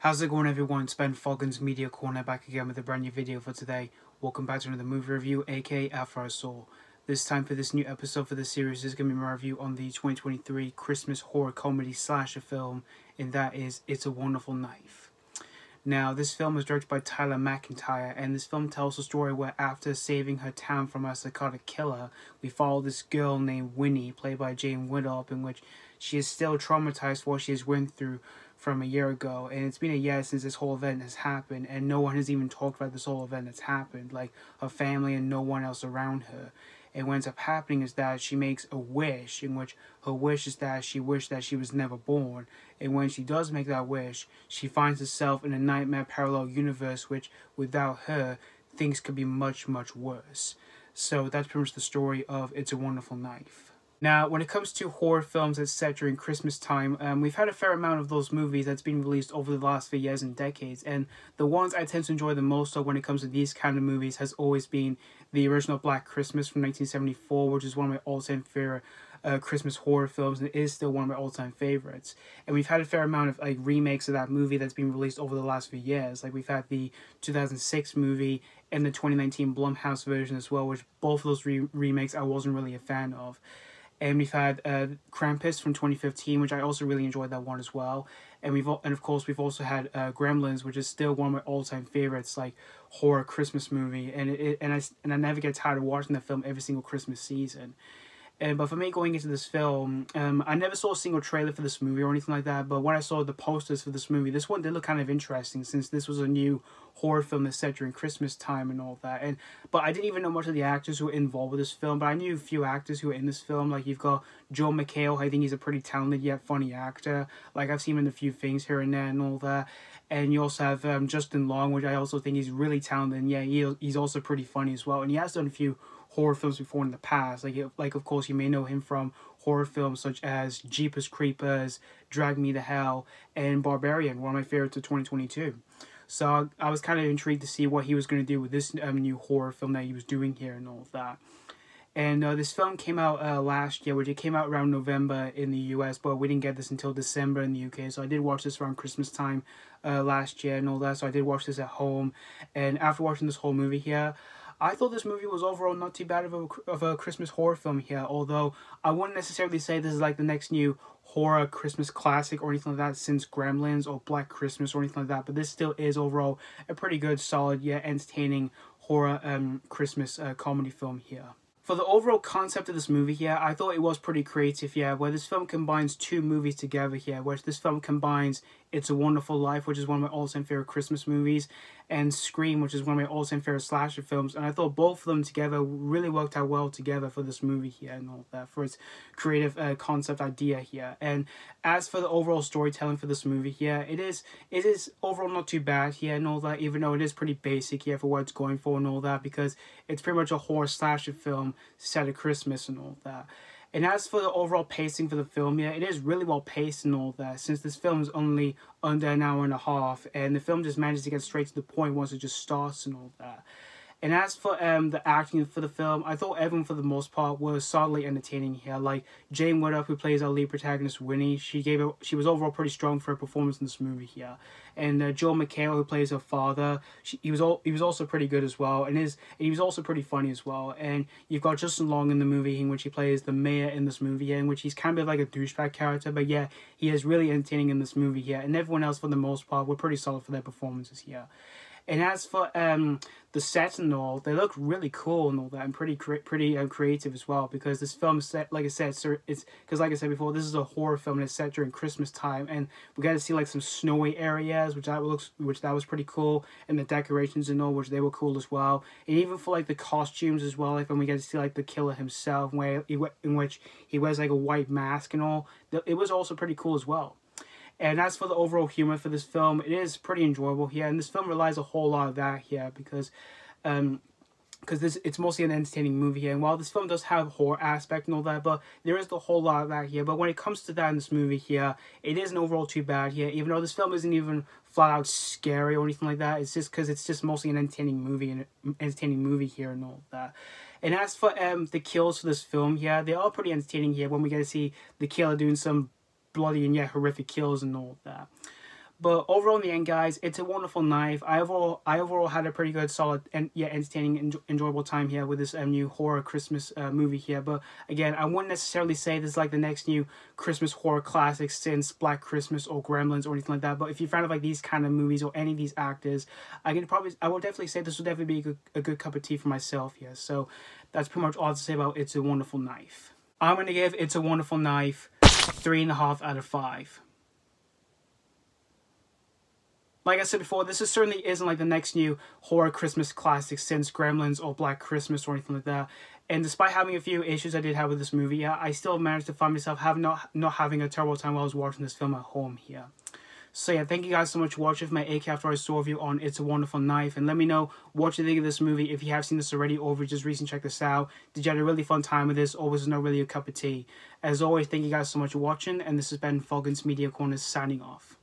How's it going, everyone? It's Ben Foggins Media Corner back again with a brand new video for today. Welcome back to another movie review, aka After I Saw. This time for this new episode for the series is going to be my review on the 2023 Christmas horror comedy slasher film, and that is It's a Wonderful Knife. Now, this film is directed by Tyler MacIntyre, and this film tells a story where after saving her town from a psychotic killer, we follow this girl named Winnie, played by Jane Widdop, in which she is still traumatized for what she has went through from a year ago, and it's been a year since this whole event has happened, and no one has even talked about this whole event that's happened, like her family and no one else around her. And what ends up happening is that she makes a wish, in which her wish is that she wished that she was never born. And when she does make that wish, she finds herself in a nightmare parallel universe, which, without her, things could be much, much worse. So that's pretty much the story of It's a Wonderful Knife. Now, when it comes to horror films that's set during Christmas time, we've had a fair amount of those movies that's been released over the last few years and decades, and the ones I tend to enjoy the most when it comes to these kind of movies has always been the original Black Christmas from 1974, which is one of my all-time favorite Christmas horror films, and it is still one of my all-time favorites. And we've had a fair amount of remakes of that movie that's been released over the last few years. Like, we've had the 2006 movie and the 2019 Blumhouse version as well, which both of those remakes I wasn't really a fan of. And we've had Krampus from 2015, which I also really enjoyed that one as well. And of course we've also had Gremlins, which is still one of my all-time favorites, like horror Christmas movie. And I never get tired of watching that film every single Christmas season. But for me, going into this film, I never saw a single trailer for this movie or anything like that. But when I saw the posters for this movie, this one did look kind of interesting, since this was a new horror film that's set during Christmas time and all that. But I didn't even know much of the actors who were involved with this film. But I knew a few actors who were in this film. Like, you've got Joel McHale. I think he's a pretty talented yet funny actor. Like, I've seen him in a few things here and there and all that. And you also have Justin Long, which I also think he's really talented. And yeah, he's also pretty funny as well. And he has done a few horror films before in the past. Like of course, you may know him from horror films such as Jeepers Creepers, Drag Me to Hell, and Barbarian, one of my favorites of 2022. So I was kind of intrigued to see what he was going to do with this new horror film that he was doing here and all of that. And this film came out last year, which it came out around November in the US, but we didn't get this until December in the UK. So I did watch this around Christmas time last year and all that. So I did watch this at home. And after watching this whole movie here, I thought this movie was overall not too bad of a Christmas horror film here, although I wouldn't necessarily say this is like the next new horror Christmas classic or anything like that since Gremlins or Black Christmas or anything like that, but this still is overall a pretty good, solid, yet entertaining horror Christmas comedy film here. For the overall concept of this movie here, I thought it was pretty creative here, where this film combines two movies together here, where this film combines It's a Wonderful Life, which is one of my all-time favorite Christmas movies, and Scream, which is one of my all-time favorite slasher films, and I thought both of them together really worked out well together for this movie here and all that, for its creative concept idea here. And as for the overall storytelling for this movie here, it is overall not too bad here and all that, even though it is pretty basic here for what it's going for and all that, because it's pretty much a horror slasher film set at Christmas and all that. And as for the overall pacing for the film, yeah, it is really well paced and all that, since this film is only under an hour and a half, and the film just manages to get straight to the point once it just starts and all that. And as for the acting for the film, I thought everyone for the most part was solidly entertaining here. Like Jane Widdop, who plays our lead protagonist Winnie, she was overall pretty strong for her performance in this movie here. And Joel McHale, who plays her father, he was also pretty good as well, and he was also pretty funny as well. And you've got Justin Long in the movie, in which he plays the mayor in this movie here, in which he's kind of like a douchebag character, but yeah, he is really entertaining in this movie here. And everyone else for the most part were pretty solid for their performances here. And as for the sets and all, they look really cool and all that, and pretty creative as well, because this film is set, like I said, it's because, like I said before, this is a horror film and it's set during Christmas time, and we got to see like some snowy areas, which that was pretty cool, and the decorations and all, which they were cool as well, and even for like the costumes as well, like when we get to see like the killer himself, in which he wears like a white mask and all, it was also pretty cool as well. And as for the overall humor for this film, it is pretty enjoyable here, and this film relies a whole lot of that here, because it's mostly an entertaining movie here. And while this film does have horror aspect and all that, but there is a whole lot of that here. But when it comes to that in this movie here, it isn't overall too bad here, even though this film isn't even flat out scary or anything like that. It's just because it's just mostly an entertaining movie here and all that. And as for the kills for this film here, they are pretty entertaining here when we get to see the killer doing some bloody and yet horrific kills and all that. But overall, in the end, guys, it's a wonderful knife. I overall had a pretty good, solid, and entertaining, enjoyable time here with this new horror Christmas movie here. But again, I wouldn't necessarily say this is like the next new Christmas horror classic since Black Christmas or Gremlins or anything like that. But if you're a fan of like these kind of movies or any of these actors, I will definitely say this will definitely be a good cup of tea for myself here. So that's pretty much all to say about It's a Wonderful Knife. I'm gonna give It's a Wonderful Knife 3.5 out of 5. Like I said before, this certainly isn't like the next new horror Christmas classic since Gremlins or Black Christmas or anything like that. And despite having a few issues I did have with this movie, yeah, I still managed to find myself not having a terrible time while I was watching this film at home here. So yeah, thank you guys so much for watching my AK After I Saw review on It's a Wonderful Knife. And let me know what you think of this movie if you have seen this already or if you just recently checked this out. Did you have a really fun time with this or was it not really a cup of tea? As always, thank you guys so much for watching. And this has been Foggins Media Corner signing off.